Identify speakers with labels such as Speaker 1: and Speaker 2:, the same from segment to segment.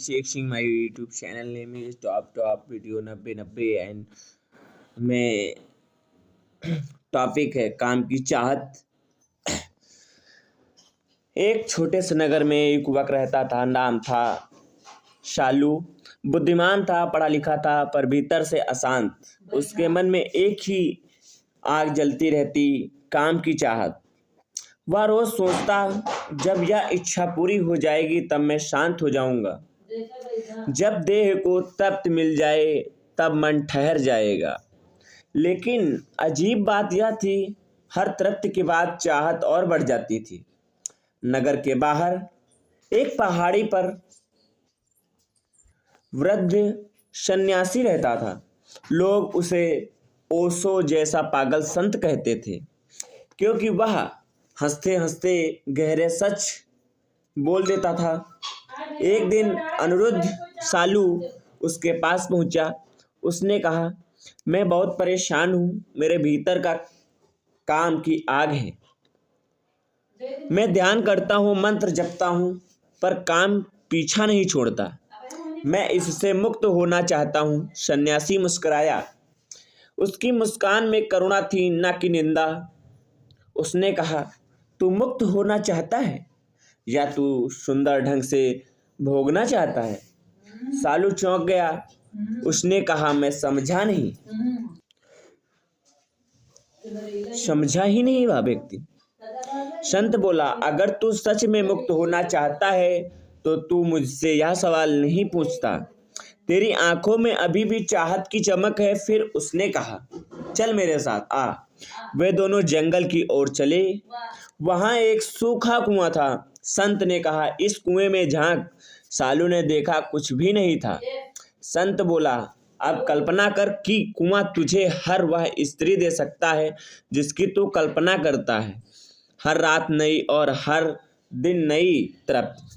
Speaker 1: checking my YouTube channel name is Top Video 9090 and मैं topic है काम की चाहत। एक छोटे से नगर में एक युवक रहता था। नाम था शालू। बुद्धिमान था, पढ़ा लिखा था, पर भीतर से अशांत। उसके मन में एक ही आग जलती रहती, काम की चाहत। वह रोज सोचता, जब यह इच्छा पूरी हो जाएगी तब मैं शांत हो जाऊंगा। जब देह को तृप्ति मिल जाए तब मन ठहर जाएगा। लेकिन अजीब बात यह थी, हर तृप्ति के बाद चाहत और बढ़ जाती थी। नगर के बाहर एक पहाड़ी पर वृद्ध सन्यासी रहता था। लोग उसे ओशो जैसा पागल संत कहते थे, क्योंकि वह हंसते हंसते गहरे सच बोल देता था। एक दिन अनिरुद्ध सालू उसके पास पहुंचा। उसने कहा, मैं बहुत परेशान हूँ, मेरे भीतर का काम की आग है। मैं ध्यान करता हूँ, मंत्र जपता हूँ, पर काम पीछा नहीं छोड़ता। मैं इससे मुक्त होना चाहता हूँ। सन्यासी मुस्कुराया। उसकी मुस्कान में करुणा थी, न कि निंदा। उसने कहा, तू मुक्त होना चाहता है या तू सुंदर ढंग से भोगना चाहता है? सालू चौंक गया। उसने कहा, मैं समझा ही नहीं वह व्यक्ति। संत बोला, अगर तू सच में मुक्त होना चाहता है तो तू मुझसे यह सवाल नहीं पूछता। तेरी आंखों में अभी भी चाहत की चमक है। फिर उसने कहा, चल मेरे साथ आ। वे दोनों जंगल की ओर चले। वहां एक सूखा कुआं था। संत ने कहा, इस कुएं में झांक। सालू ने देखा, कुछ भी नहीं था। संत बोला, अब कल्पना कर कि कुआं तुझे हर वह स्त्री दे सकता है जिसकी तू कल्पना करता है। हर रात नई और हर दिन नई तृप्ति।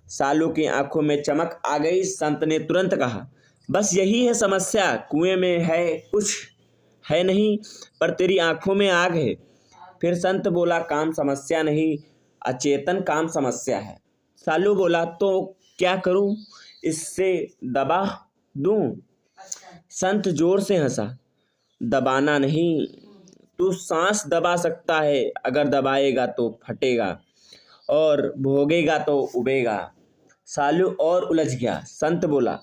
Speaker 1: सालू की आंखों में चमक आ गई। संत ने तुरंत कहा, बस यही है समस्या। कुएं में है कुछ है नहीं, पर तेरी आंखों में आग है। फिर संत बोला, काम समस्या नहीं, अचेतन काम समस्या है। सालू बोला, तो क्या करूं? इससे दबा दूं? संत जोर से हंसा, दबाना नहीं, तू सांस दबा सकता है। अगर दबाएगा तो फटेगा और भोगेगा तो उबेगा। सालू और उलझ गया। संत बोला,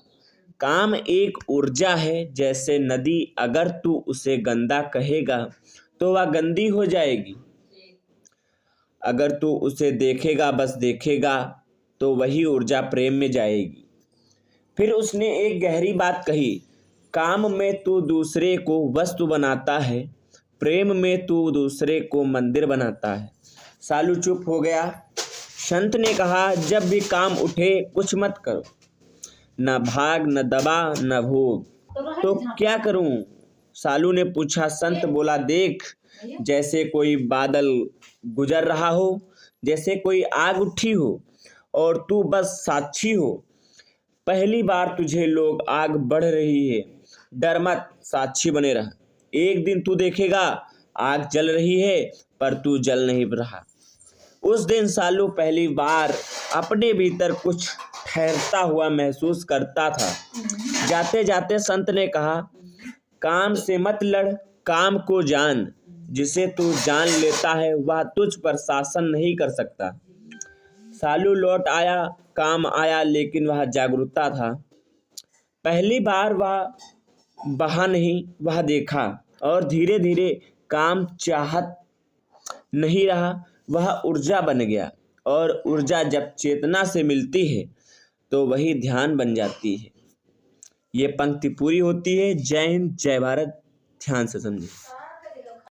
Speaker 1: काम एक ऊर्जा है, जैसे नदी। अगर तू उसे गंदा कहेगा तो वह गंदी हो जाएगी। अगर तू उसे देखेगा, बस देखेगा, तो वही ऊर्जा प्रेम में जाएगी। फिर उसने एक गहरी बात कही, काम में तू दूसरे को वस्तु बनाता है, प्रेम में तू दूसरे को मंदिर बनाता है। सालू चुप हो गया। संत ने कहा, जब भी काम उठे कुछ मत करो, न भाग, न दबा, न भोग। तो क्या करूं? सालू ने पूछा। संत बोला, देख, जैसे कोई बादल गुजर रहा हो, जैसे कोई आग उठी हो और तू बस साक्षी हो। पहली बार तुझे लोग आग बढ़ रही है, डर मत, साक्षी बने रह। एक दिन तू देखेगा आग जल रही है पर तू जल नहीं रहा। उस दिन सालू पहली बार अपने भीतर कुछ ठहरता हुआ महसूस करता था। जाते जाते संत ने कहा, काम से मत लड़, काम को जान। जिसे तू जान लेता है वह तुझ पर शासन नहीं कर सकता। सालू लौट आया। काम आया, लेकिन वह जागरूकता था। पहली बार वह बहा नहीं, वह देखा। और धीरे धीरे काम चाहत नहीं रहा, वह ऊर्जा बन गया। और ऊर्जा जब चेतना से मिलती है तो वही ध्यान बन जाती है। ये पंक्ति पूरी होती है। जय हिंद, जय भारत। ध्यान से समझिए।